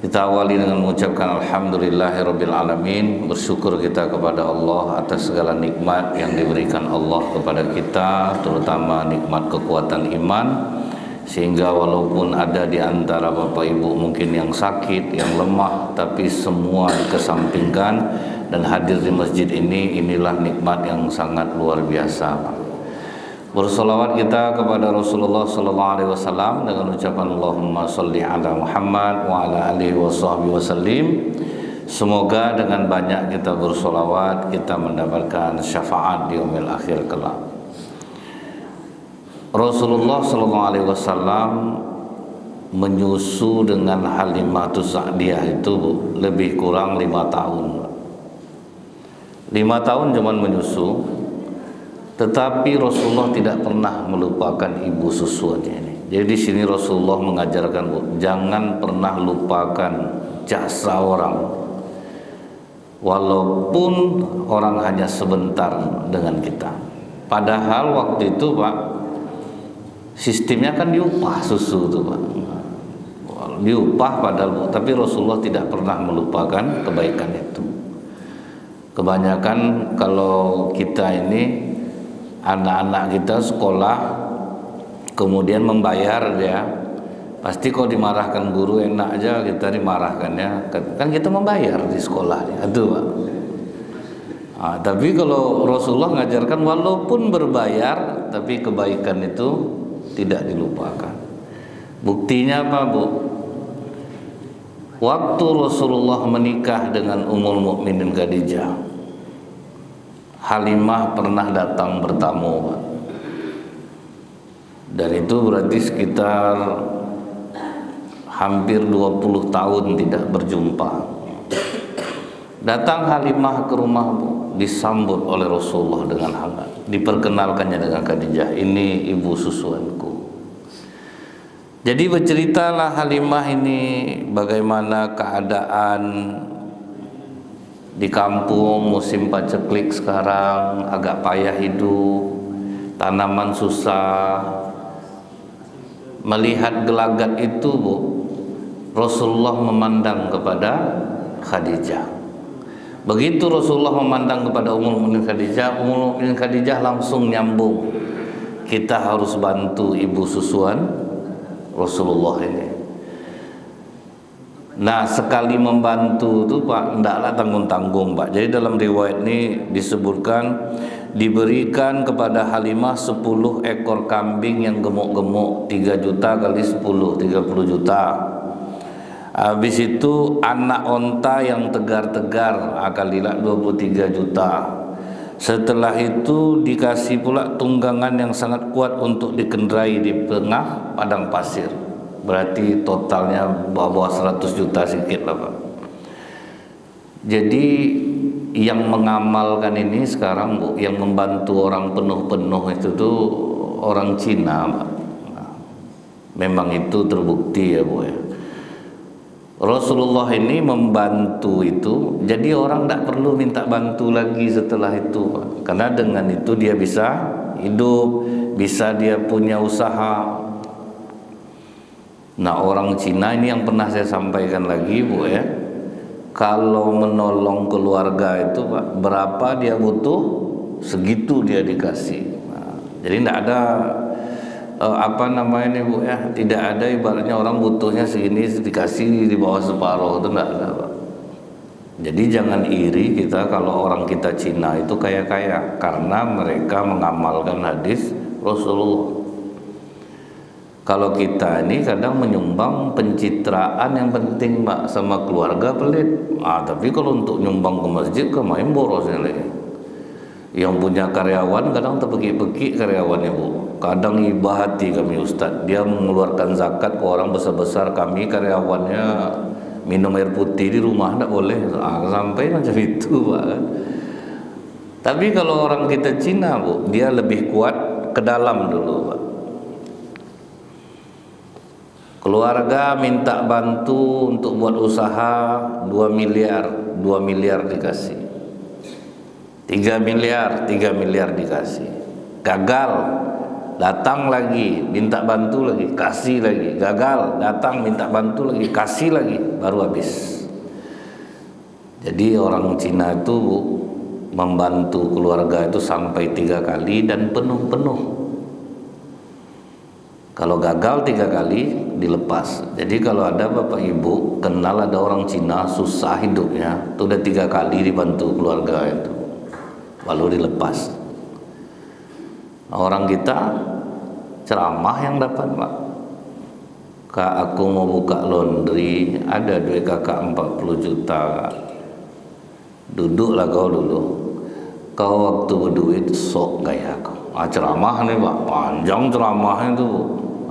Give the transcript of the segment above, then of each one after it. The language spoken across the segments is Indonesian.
Kita awali dengan mengucapkan alhamdulillahirabbil alamin, bersyukur kita kepada Allah atas segala nikmat yang diberikan Allah kepada kita, terutama nikmat kekuatan iman, sehingga walaupun ada di antara Bapak Ibu mungkin yang sakit, yang lemah, tapi semua dikesampingkan dan hadir di masjid ini, inilah nikmat yang sangat luar biasa. Bersolawat kita kepada Rasulullah sallallahu alaihi wasallam dengan ucapan Allahumma sholli ala Muhammad wa ala alihi washabbihi wasallim. Semoga dengan banyak kita bersolawat kita mendapatkan syafaat di yaumil akhir kelak. Rasulullah sallallahu alaihi wasallam menyusu dengan Halimatus Sa'diyah itu lebih kurang 5 tahun. 5 tahun cuman menyusu. Tetapi Rasulullah tidak pernah melupakan ibu susuannya ini. Jadi di sini Rasulullah mengajarkan, jangan pernah lupakan jasa orang, walaupun orang hanya sebentar dengan kita. Padahal waktu itu Pak, sistemnya kan diupah susu itu Pak, diupah padahal, tapi Rasulullah tidak pernah melupakan kebaikan itu. Kebanyakan kalau kita ini anak-anak kita sekolah kemudian membayar dia, pasti kalau dimarahkan guru enak aja kita dimarahkannya, kan kita membayar di sekolah itu Pak. Tapi kalau Rasulullah mengajarkan walaupun berbayar tapi kebaikan itu tidak dilupakan. Buktinya apa Bu? Waktu Rasulullah menikah dengan Ummul Mukminin Khadijah, Halimah pernah datang bertamu, dan itu berarti sekitar hampir 20 tahun tidak berjumpa. Datang Halimah ke rumah, disambut oleh Rasulullah dengan hangat, diperkenalkannya dengan Khadijah, ini ibu susuanku. Jadi berceritalah Halimah ini bagaimana keadaan di kampung musim paceklik sekarang, agak payah hidup, tanaman susah. Melihat gelagat itu Bu, Rasulullah memandang kepada Khadijah. Begitu Rasulullah memandang kepada Ummul Mukminin Khadijah, Ummul Mukminin Khadijah langsung nyambung, kita harus bantu ibu susuan Rasulullah ini. Nah, sekali membantu itu Pak, hendaklah tanggung-tanggung Pak. Jadi dalam riwayat ini disebutkan diberikan kepada Halimah 10 ekor kambing yang gemuk-gemuk, 3 juta kali 10, 30 juta. Habis itu anak onta yang tegar-tegar, kalilah 23 juta. Setelah itu dikasih pula tunggangan yang sangat kuat untuk dikendarai di tengah padang pasir. Berarti totalnya bawah 100 juta sedikit lah Pak. Jadi yang mengamalkan ini sekarang Bu, yang membantu orang penuh-penuh itu tuh orang Cina Pak. Memang itu terbukti ya Bu ya. Rasulullah ini membantu itu, jadi orang tidak perlu minta bantu lagi setelah itu Pak. Karena dengan itu dia bisa hidup, bisa dia punya usaha. Nah, orang Cina ini yang pernah saya sampaikan lagi Bu ya, kalau menolong keluarga itu Pak, berapa dia butuh, segitu dia dikasih. Nah, jadi tidak ada apa namanya ini Bu ya, tidak ada ibaratnya orang butuhnya segini dikasih di bawah separuh, itu tidak ada Pak. Jadi jangan iri kita kalau orang kita Cina itu kaya-kaya, karena mereka mengamalkan hadis Rasulullah. Kalau kita ini kadang menyumbang pencitraan yang penting Pak, sama keluarga pelit. Tapi kalau untuk nyumbang ke masjid ke main borosnya lagi. Yang punya karyawan kadang terpeki-peki karyawannya Bu. Kadang iba hati kami Ustadz, dia mengeluarkan zakat ke orang besar-besar, kami karyawannya minum air putih di rumah tidak boleh. Sampai macam itu Pak. Tapi kalau orang kita Cina Bu, dia lebih kuat ke dalam dulu Pak. Keluarga minta bantu untuk buat usaha 2 miliar dikasih. 3 miliar dikasih. Gagal, datang lagi, minta bantu lagi, kasih lagi, gagal, datang minta bantu lagi, kasih lagi, baru habis. Jadi orang Cina itu membantu keluarga itu sampai 3 kali dan penuh-penuh. Kalau gagal 3 kali dilepas. Jadi kalau ada bapak ibu kenal ada orang Cina susah hidupnya, itu udah 3 kali dibantu keluarga itu, lalu dilepas. Orang kita ceramah yang dapat, Pak. Kak, aku mau buka laundry, ada duit kakak 40 juta. Duduklah kau dulu. Kau waktu berduit sok gaya kau. Ceramah nih Pak, panjang ceramahnya itu,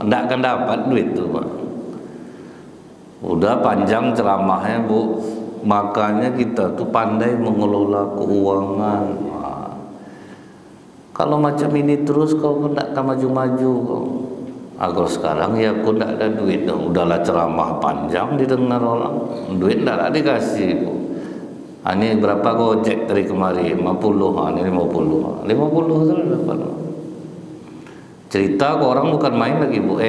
nggak akan dapat duit tuh Pak. Udah panjang ceramahnya Bu, makanya kita tuh pandai mengelola keuangan. Kalau macam ini terus kau nggak akan maju-maju kau. Kalau sekarang ya aku nggak ada duit, udahlah ceramah panjang didengar orang, duit nggak dikasih Bu. Ini berapa gojek dari kemari? 50, ini 50 sudah dapat. Cerita ke orang bukan main lagi Bu,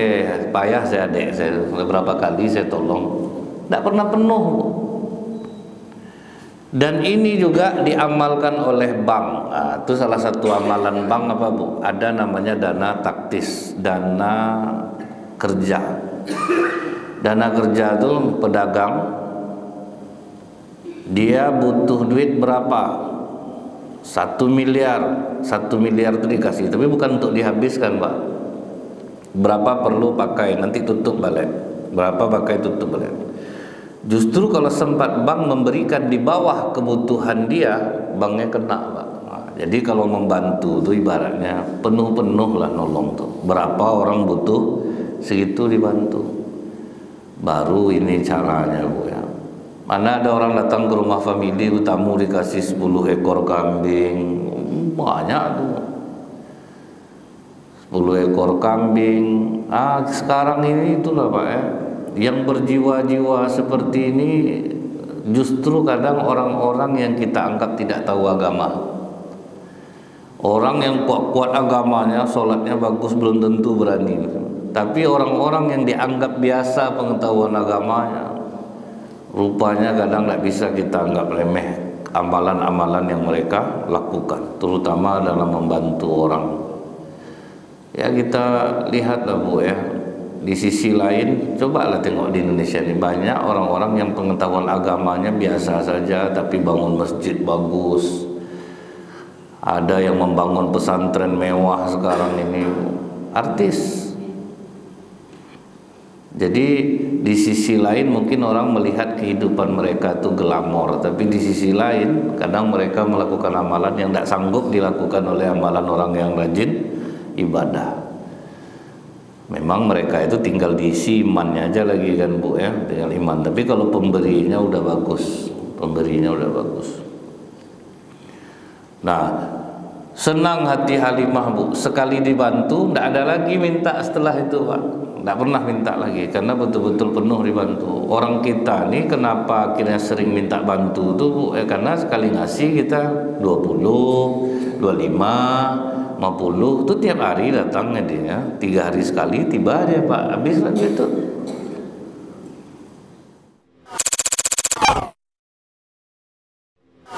payah saya adek saya, beberapa kali saya tolong, tidak pernah penuh Bu. Dan ini juga diamalkan oleh bank. Itu salah satu amalan bank apa Bu? Ada namanya dana taktis, dana kerja. Dana kerja itu pedagang, dia butuh duit berapa? 1 miliar. 1 miliar itu dikasih, tapi bukan untuk dihabiskan Pak. Berapa perlu pakai, nanti tutup balik. Berapa pakai, tutup balik. Justru kalau sempat bank memberikan di bawah kebutuhan dia, banknya kena Pak. Jadi kalau membantu itu ibaratnya penuh-penuh lah nolong tuh. Berapa orang butuh, segitu dibantu. Baru ini caranya Bu ya. Mana ada orang datang ke rumah famili, tamu dikasih 10 ekor kambing, banyak tuh. 10 ekor kambing. Sekarang ini itulah Pak ya, yang berjiwa-jiwa seperti ini justru kadang orang-orang yang kita anggap tidak tahu agama. Orang yang kuat-kuat agamanya, sholatnya bagus, belum tentu berani. Tapi orang-orang yang dianggap biasa pengetahuan agamanya, rupanya kadang tidak bisa kita anggap remeh amalan-amalan yang mereka lakukan, terutama dalam membantu orang. Ya kita lihatlah Bu ya, di sisi lain cobalah tengok di Indonesia ini banyak orang-orang yang pengetahuan agamanya biasa saja tapi bangun masjid bagus. Ada yang membangun pesantren mewah sekarang ini, artis. Jadi di sisi lain mungkin orang melihat kehidupan mereka itu glamor, tapi di sisi lain kadang mereka melakukan amalan yang tidak sanggup dilakukan oleh amalan orang yang rajin ibadah. Memang mereka itu tinggal diisi imannya aja lagi kan Bu ya, tinggal iman. Tapi kalau pemberinya udah bagus, pemberinya udah bagus. Nah, senang hati Halimah Bu, sekali dibantu tidak ada lagi minta setelah itu Pak. Tidak pernah minta lagi karena betul-betul penuh dibantu. Orang kita nih kenapa akhirnya sering minta bantu tuh Bu? Karena sekali ngasih kita 20, 25, 50 itu tiap hari datangnya dia, 3 hari sekali tiba dia Pak, habis lagi itu.